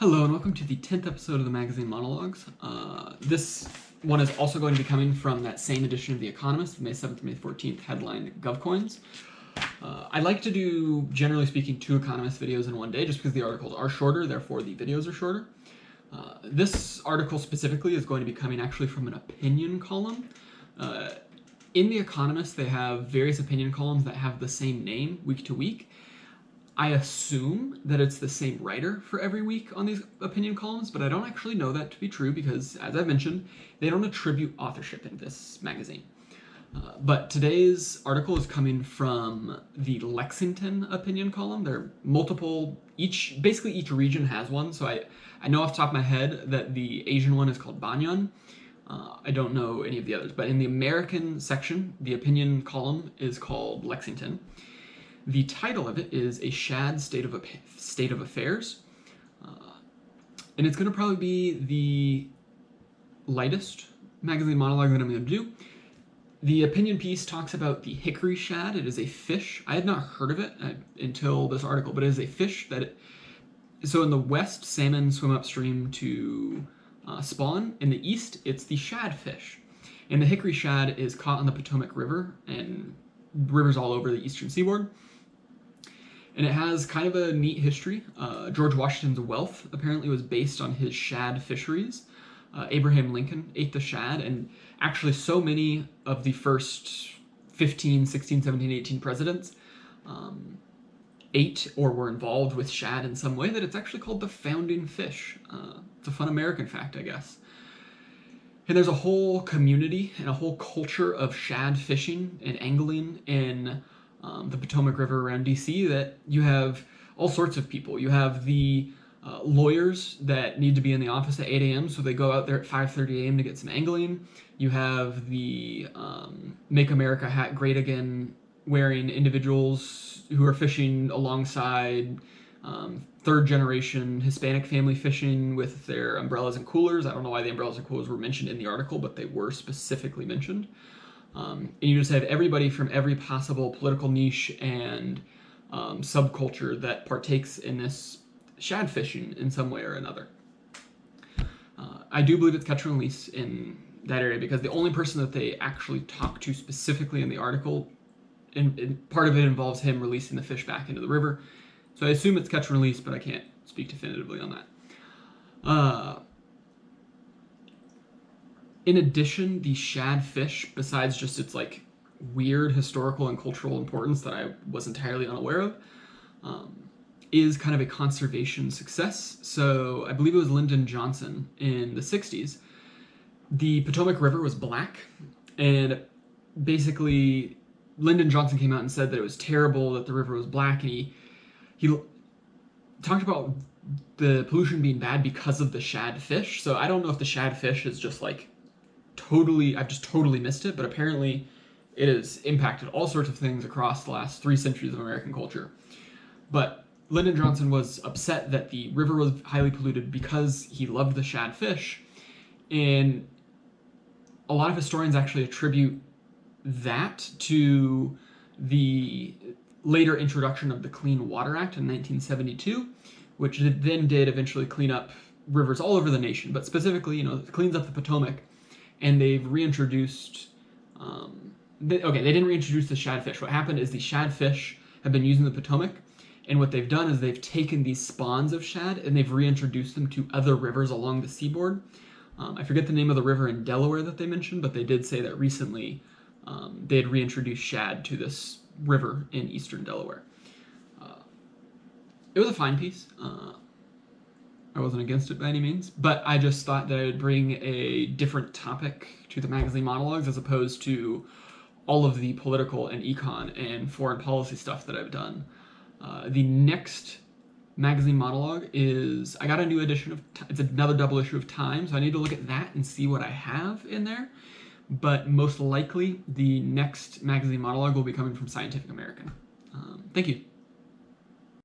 Hello and welcome to the 10th episode of the Magazine Monologues. This one is also going to be coming from that same edition of The Economist, May 7th, May 14th, headlined Govcoins. I like to do, generally speaking, 2 Economist videos in one day just because the articles are shorter, therefore the videos are shorter. This article specifically is going to be coming actually from an opinion column. In The Economist, they have various opinion columns that have the same name week to week. I assume that it's the same writer for every week on these opinion columns, but I don't actually know that to be true because, as I've mentioned, they don't attribute authorship in this magazine. But today's article is coming from the Lexington opinion column. There are multiple, basically each region has one, so I know off the top of my head that the Asian one is called Banyan. I don't know any of the others, but in the American section, the opinion column is called Lexington. The title of it is A Shad State of Affairs, and it's going to probably be the lightest magazine monologue that I'm going to do. The opinion piece talks about the hickory shad. It is a fish. I had not heard of it until this article, but it is a fish so in the west, salmon swim upstream to spawn. In the east, it's the shad fish. And the hickory shad is caught on the Potomac River and rivers all over the eastern seaboard. And it has kind of a neat history. George Washington's wealth apparently was based on his shad fisheries. Abraham Lincoln ate the shad, and actually so many of the first 15, 16, 17, 18 presidents ate or were involved with shad in some way that it's actually called the founding fish. It's a fun American fact, I guess. And there's a whole community and a whole culture of shad fishing and angling in the Potomac River around DC that you have all sorts of people. You have the lawyers that need to be in the office at 8 a.m. so they go out there at 5:30 a.m. to get some angling. You have the Make America Great Again wearing individuals who are fishing alongside third generation Hispanic family fishing with their umbrellas and coolers. I don't know why the umbrellas and coolers were mentioned in the article, but they were specifically mentioned. And you just have everybody from every possible political niche and subculture that partakes in this shad fishing in some way or another. I do believe it's catch and release in that area because the only person that they actually talk to specifically in the article, and part of it involves him releasing the fish back into the river. So I assume it's catch and release, but I can't speak definitively on that. In addition, the shad fish, besides just its weird historical and cultural importance that I was entirely unaware of, is kind of a conservation success. So I believe it was Lyndon Johnson in the 60s. The Potomac River was black, and basically Lyndon Johnson came out and said that it was terrible that the river was black, and he talked about the pollution being bad because of the shad fish. So I don't know if the shad fish is just I've just totally missed it, but apparently it has impacted all sorts of things across the last 3 centuries of American culture. But Lyndon Johnson was upset that the river was highly polluted because he loved the shad fish, and a lot of historians actually attribute that to the later introduction of the Clean Water Act in 1972, which then did eventually clean up rivers all over the nation, but specifically, it cleans up the Potomac. And they've reintroduced, they didn't reintroduce the shad fish. What happened is the shad fish have been using the Potomac, and what they've done is they've taken these spawns of shad and they've reintroduced them to other rivers along the seaboard. I forget the name of the river in Delaware that they mentioned, but they did say that recently they had reintroduced shad to this river in eastern Delaware. It was a fine piece. I wasn't against it by any means, but I just thought that I would bring a different topic to the magazine monologues as opposed to all of the political and econ and foreign policy stuff that I've done. The next magazine monologue is, I got a new edition it's another double issue of Time, so I need to look at that and see what I have in there. But most likely, the next magazine monologue will be coming from Scientific American. Thank you.